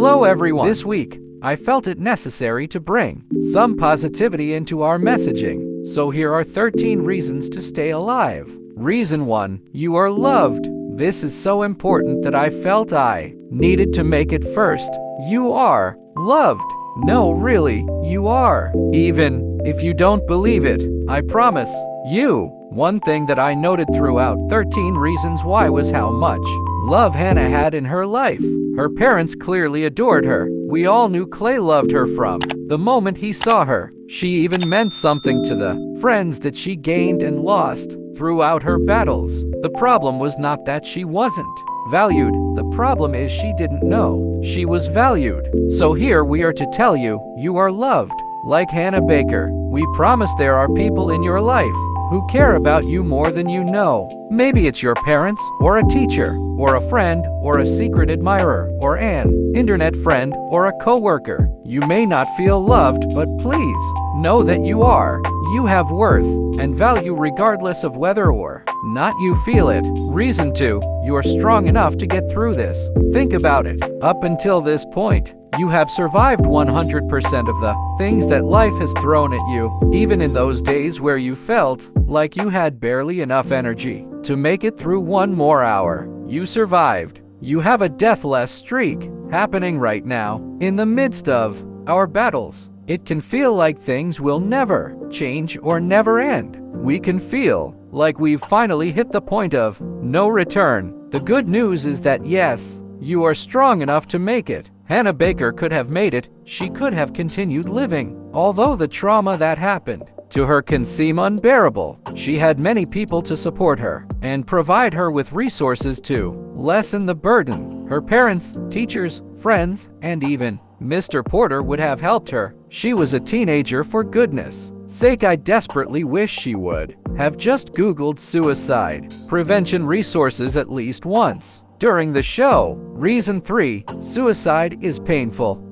Hello everyone. This week, I felt it necessary to bring some positivity into our messaging. So here are 13 reasons to stay alive. Reason 1, you are loved. This is so important that I felt I needed to make it first. You are loved. No, really, you are. Even if you don't believe it, I promise you. One thing that I noted throughout 13 Reasons Why was how much love Hannah had in her life. Her parents clearly adored her. We all knew Clay loved her from the moment he saw her. She even meant something to the friends that she gained and lost throughout her battles. The problem was not that she wasn't valued. The problem is she didn't know she was valued. So here we are to tell you, you are loved. Like Hannah Baker, we promise there are people in your life who care about you more than you know. Maybe it's your parents, or a teacher, or a friend, or a secret admirer, or an internet friend, or a coworker. You may not feel loved, but please know that you are. You have worth and value regardless of whether or not you feel it. Reason 2, you are strong enough to get through this. Think about it. Up until this point, you have survived 100% of the things that life has thrown at you, even in those days where you felt like you had barely enough energy to make it through one more hour. You survived. You have a deathless streak happening right now. In the midst of our battles, it can feel like things will never change or never end. We can feel like we've finally hit the point of no return. The good news is that yes, you are strong enough to make it. Hannah Baker could have made it. She could have continued living. Although the trauma that happened to her can seem unbearable, she had many people to support her and provide her with resources to lessen the burden. Her parents, teachers, friends, and even Mr. Porter would have helped her. She was a teenager, for goodness sake. I desperately wish she would have just Googled suicide prevention resources at least once during the show. Reason 3, suicide is painful.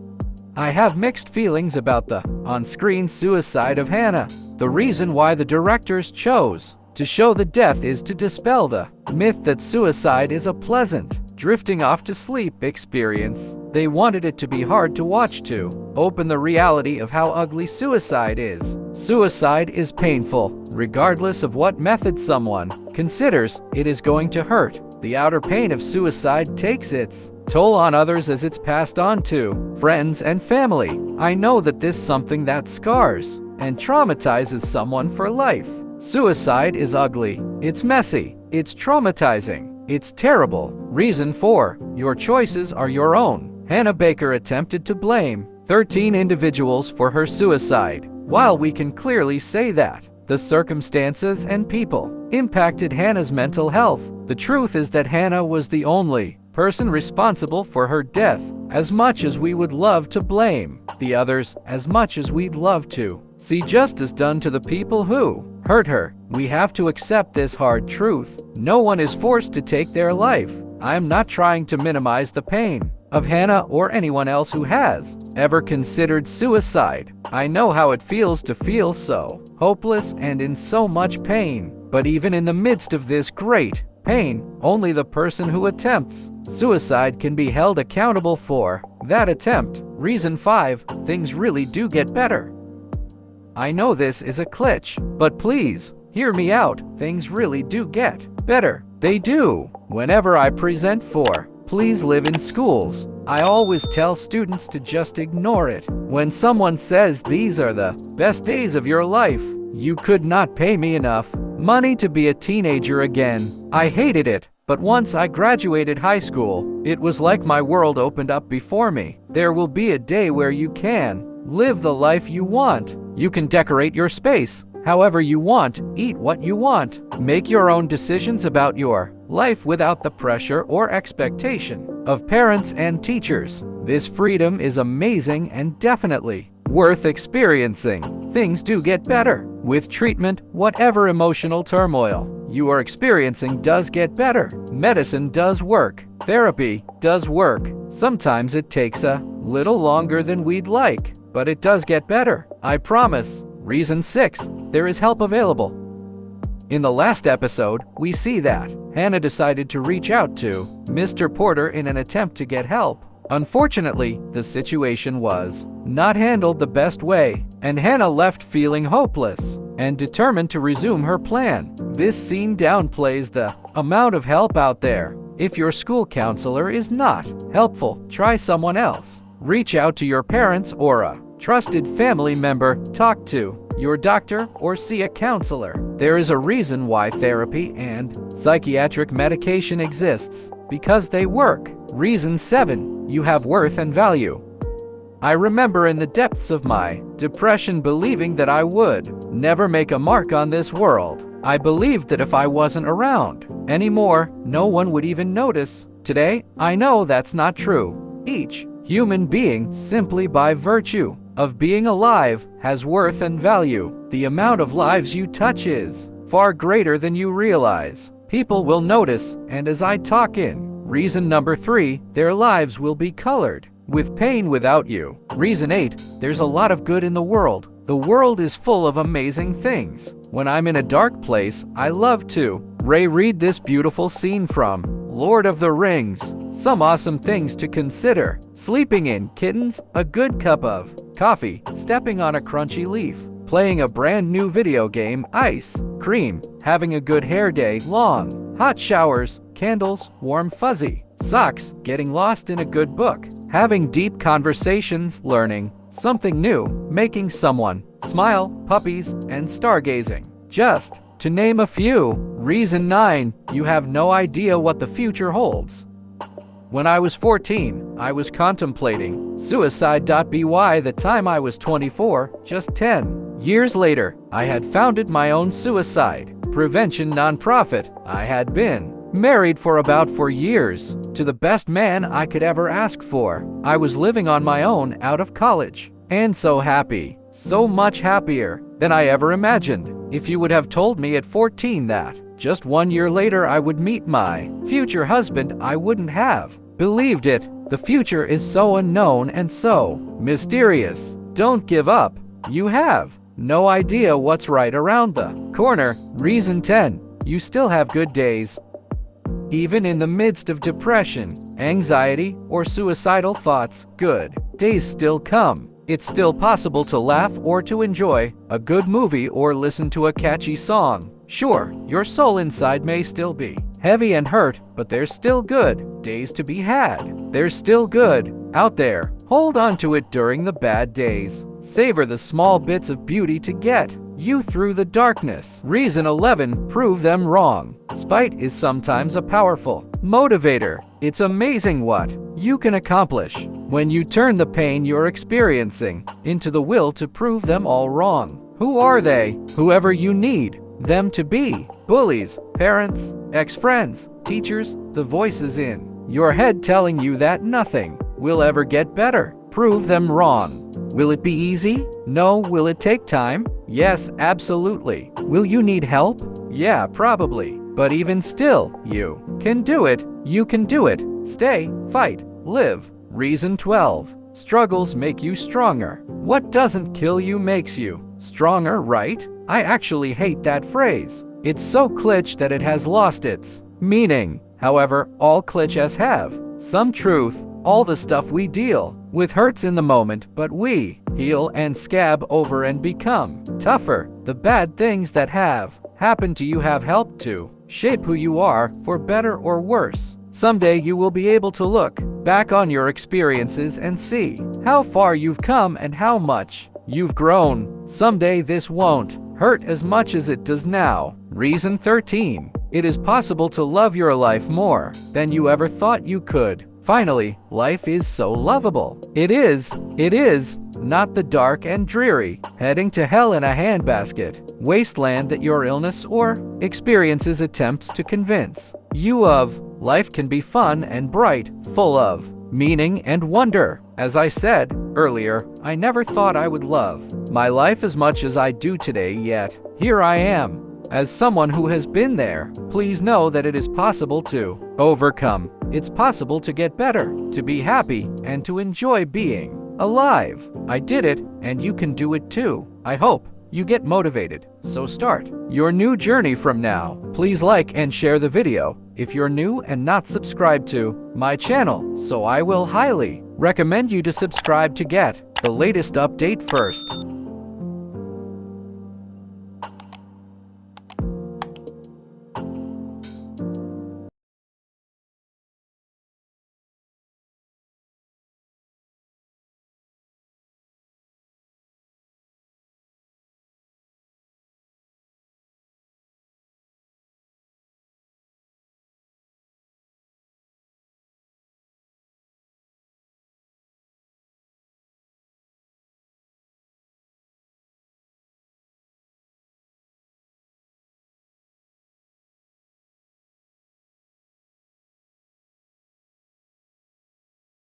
I have mixed feelings about the on-screen suicide of Hannah. The reason why the directors chose to show the death is to dispel the myth that suicide is a pleasant, drifting off to sleep experience. They wanted it to be hard to watch, to open the reality of how ugly suicide is. Suicide is painful, regardless of what method someone considers it is going to hurt. The outer pain of suicide takes its toll on others as it's passed on to friends and family. I know that this is something that scars and traumatizes someone for life. Suicide is ugly, it's messy, it's traumatizing, it's terrible. Reason 4, your choices are your own. Hannah Baker attempted to blame 13 individuals for her suicide. While we can clearly say that the circumstances and people impacted Hannah's mental health, the truth is that Hannah was the only person responsible for her death. As much as we would love to blame the others, as much as we'd love to see justice done to the people who hurt her, we have to accept this hard truth. No one is forced to take their life. I'm not trying to minimize the pain of Hannah or anyone else who has ever considered suicide. I know how it feels to feel so hopeless and in so much pain. But even in the midst of this great pain, only the person who attempts suicide can be held accountable for that attempt. Reason 5, things really do get better. I know this is a glitch, but please hear me out. Things really do get better. They do. Whenever I present for Please Live in schools, I always tell students to just ignore it. When someone says these are the best days of your life, you could not pay me enough money to be a teenager again. I hated it, but once I graduated high school, it was like my world opened up before me. There will be a day where you can live the life you want. You can decorate your space however you want, eat what you want, make your own decisions about your life without the pressure or expectation of parents and teachers. This freedom is amazing and definitely worth experiencing. Things do get better. With treatment, whatever emotional turmoil you are experiencing does get better. Medicine does work. Therapy does work. Sometimes it takes a little longer than we'd like, but it does get better. I promise. Reason 6, there is help available. In the last episode, we see that Hannah decided to reach out to Mr. Porter in an attempt to get help. Unfortunately, the situation was not handled the best way, and Hannah left feeling hopeless and determined to resume her plan. This scene downplays the amount of help out there. If your school counselor is not helpful, try someone else. Reach out to your parents or a trusted family member, talk to your doctor, or see a counselor. There is a reason why therapy and psychiatric medication exists, because they work. Reason 7, you have worth and value. I remember in the depths of my depression believing that I would never make a mark on this world. I believed that if I wasn't around anymore, no one would even notice. Today, I know that's not true. Each human being, simply by virtue of being alive, has worth and value. The amount of lives you touch is far greater than you realize. People will notice, and as I talk in reason number 3, their lives will be colored with pain without you. Reason 8, there's a lot of good in the world. The world is full of amazing things. When I'm in a dark place, I love to reread this beautiful scene from Lord of the Rings. Some awesome things to consider: sleeping in kittens, a good cup of coffee, stepping on a crunchy leaf, playing a brand new video game, ice cream, having a good hair day, long hot showers, candles, warm fuzzy socks, getting lost in a good book, having deep conversations, learning something new, making someone smile, puppies, and stargazing, just to name a few. Reason 9, you have no idea what the future holds. When I was 14, I was contemplating suicide. By the time I was 24, just 10 years later, I had founded my own suicide prevention nonprofit. I had been married for about 4 years to the best man I could ever ask for. I was living on my own out of college, and so happy, so much happier than I ever imagined. If you would have told me at 14 that just 1 year later I would meet my future husband, I wouldn't have believed it. The future is so unknown and so mysterious. Don't give up. You have no idea what's right around the corner. Reason 10, you still have good days. Even in the midst of depression, anxiety, or suicidal thoughts, good days still come. It's still possible to laugh or to enjoy a good movie or listen to a catchy song. Sure, your soul inside may still be heavy and hurt, but there's still good days to be had. There's still good out there. Hold on to it during the bad days. Savor the small bits of beauty to get you through the darkness. Reason 11, prove them wrong. Spite is sometimes a powerful motivator. It's amazing what you can accomplish when you turn the pain you're experiencing into the will to prove them all wrong. Who are they? Whoever you need them to be. Bullies, parents, ex-friends, teachers, the voices in your head telling you that nothing will ever get better. Prove them wrong. Will it be easy? No. Will it take time? Yes, absolutely. Will you need help? Yeah, probably. But even still, you can do it. You can do it. Stay, fight, live. Reason 12, struggles make you stronger. What doesn't kill you makes you stronger, right? I actually hate that phrase. It's so cliché that it has lost its meaning. However, all clichés have some truth. All the stuff we deal with hurts in the moment, but we heal and scab over and become tougher. The bad things that have happened to you have helped to shape who you are, for better or worse. Someday you will be able to look back on your experiences and see how far you've come and how much you've grown. Someday this won't hurt as much as it does now. Reason 13, it is possible to love your life more than you ever thought you could. Finally, life is so lovable. It is not the dark and dreary, heading to hell in a handbasket wasteland that your illness or experiences attempts to convince you of. Life can be fun and bright, full of meaning and wonder. As I said earlier, I never thought I would love my life as much as I do today, yet here I am. As someone who has been there, please know that it is possible to overcome. It's possible to get better, to be happy, and to enjoy being alive. I did it, and you can do it too. I hope you get motivated. So start your new journey from now. Please like and share the video if you're new and not subscribed to my channel, so I will highly recommend you to subscribe to get the latest update first.